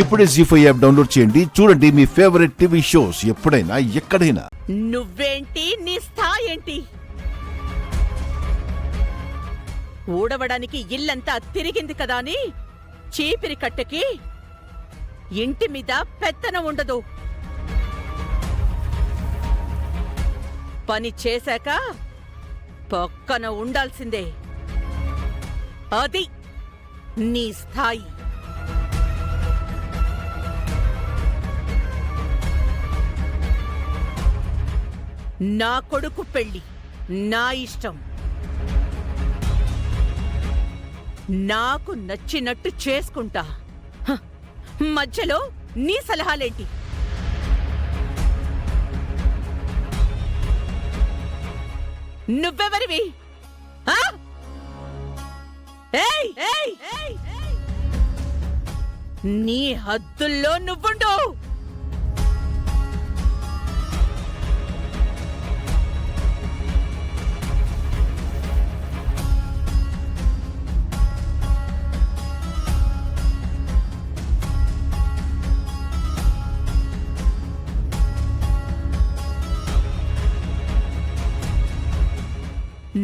ఇప్పుడే జీ5 app download చేయండి. చూడండి మీ ఫేవరెట్ టీవీ షోస్ ఎప్పుడైనా ఎక్కడైనా. నువ్వేంటి, నీ స్థాయి ఏంటి? ఊడవడానికి ఇల్లంతా తిరిగింది కదా అని చీపిరి కట్టకి ఇంటి మీద పెత్తనం ఉండదు. పని చేశాక పక్కన ఉండాల్సిందే. అది నీ స్థాయి. నా కొడుకు పెళ్లి నా ఇష్టం. నాకు నచ్చినట్టు చేసుకుంటా. మధ్యలో నీ సలహాలేంటి? నువ్వెవరివి? నీ హద్దుల్లో నువ్వుండు.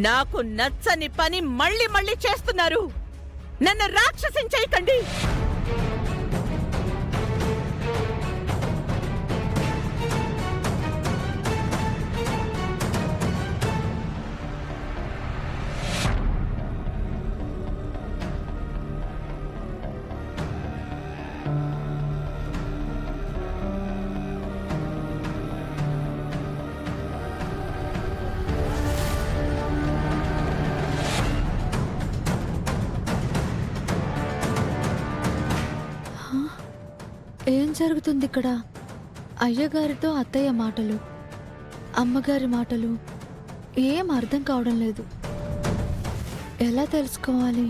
నాకు నచ్చని పని మళ్ళీ మళ్ళీ చేస్తున్నారు. నన్ను రాక్షసం చేయకండి. ఏం జరుగుతుంది ఇక్కడ? అయ్యగారితో అత్తయ్య మాటలు, అమ్మగారి మాటలు ఏం అర్థం కావడం లేదు. ఎలా తెలుసుకోవాలి?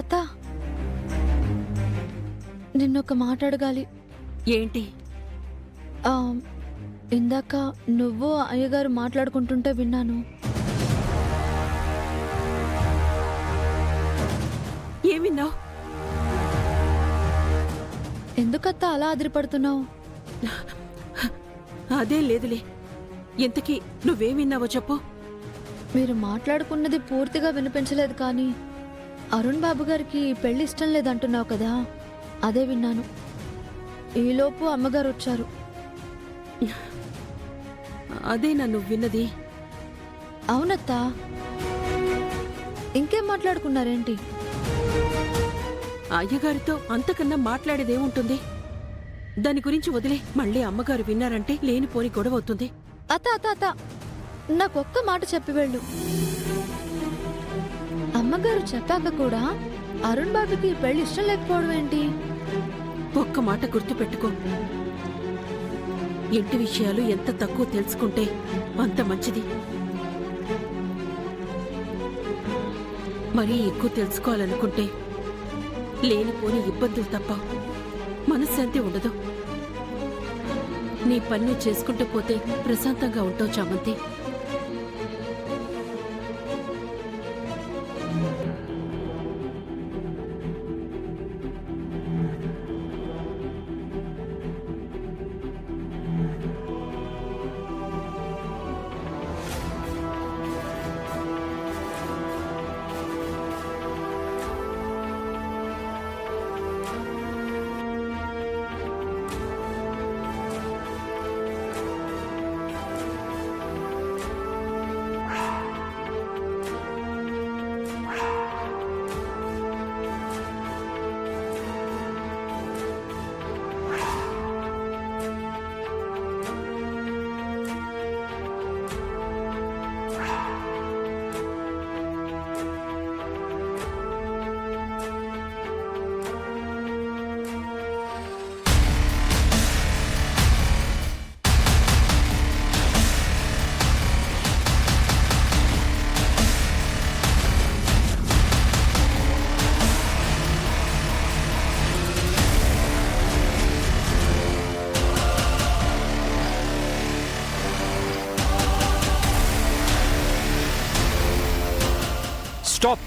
అత్త, నిన్నొక మాట అడగాలి. ఏంటి? ఇందాక నువ్వు అయ్యగారు మాట్లాడుకుంటుంటే విన్నాను. ఏమిన్నావు? ఎందుకత్త అలా అదిరిపడుతున్నావు? అదేం లేదులే. ఇంతకీ నువ్వేమిన్నావో చెప్పు. మీరు మాట్లాడుకున్నది పూర్తిగా వినిపించలేదు, కానీ అరుణ్ బాబు గారికి పెళ్లి ఇష్టం లేదంటున్నావు కదా, అదే విన్నాను. ఈలోపు అమ్మగారు వచ్చారు. అదే నన్ను విన్నది. అవునత్తా, ఇంకేం మాట్లాడుకున్నారేంటి? అయ్యగారితో అంతకన్నా మాట్లాడేదేముంటుంది? దాని గురించి వదిలే. మళ్ళీ అమ్మగారు విన్నారంటే లేనిపోని గొడవ అవుతుంది. అత్త అత్త అత్త, నాకొక్క మాట చెప్పి వెళ్ళు. అమ్మగారు చెప్పాక కూడా అరుణ్ బాబుకి పెళ్లి ఇష్టం లేకపోవడం ఏంటి? ఒక్క మాట గుర్తు పెట్టుకో. ఇంటి విషయాలు ఎంత తక్కువ తెలుసుకుంటే అంత మంచిది. మరీ ఎక్కువ తెలుసుకోవాలనుకుంటే లేనిపోని ఇబ్బందులు తప్ప మనశ్శాంతి ఉండదు. నీ పని చేసుకుంటూ పోతే ప్రశాంతంగా ఉంటావు చామంతి. స్టాప్.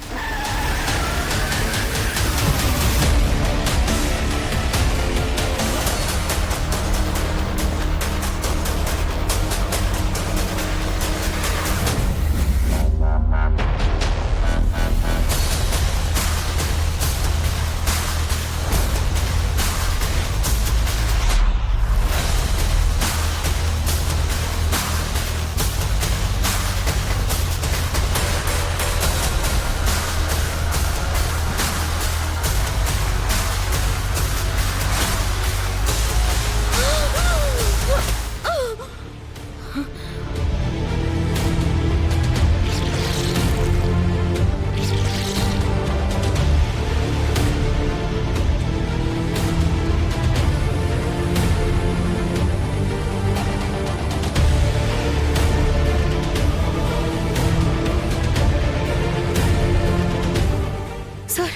సార్,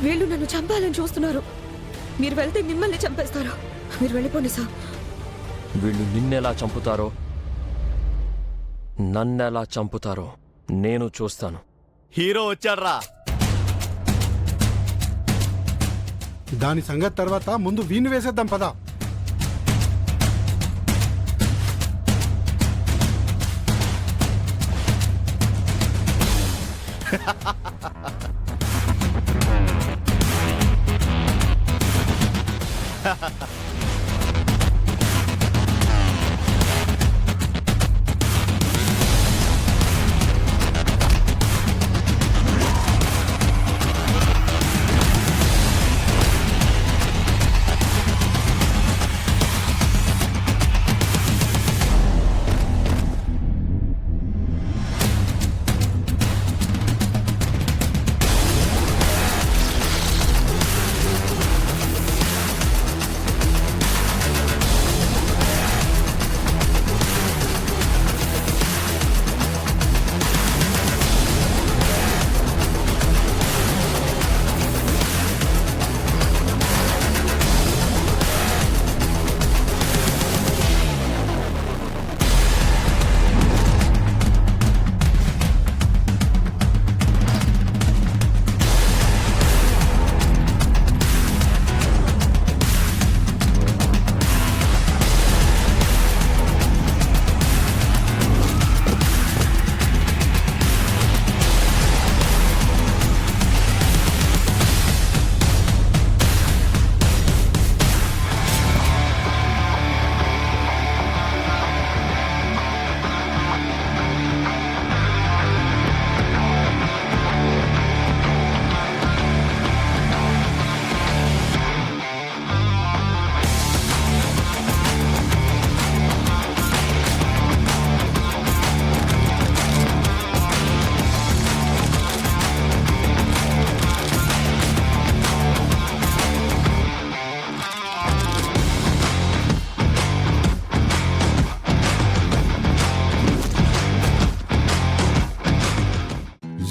వీళ్ళు నన్ను చంపాలని చూస్తున్నారు. మీరు వెళ్తే మిమ్మల్ని చంపేస్తారు. మీరు వెళ్ళిపోండి సార్. వీళ్ళు నిన్నెలా చంపుతారో నన్నెలా చంపుతారో నేను చూస్తాను. హీరో వచ్చాడ్రా. దాని సంగతి తర్వాత ముందు వీణ్ణి వేసేద్దాం పదా.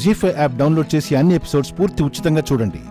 జీ5 యాప్ డౌన్లోడ్ చేసి అన్ని ఎపిసోడ్స్ పూర్తి ఉచితంగా చూడండి.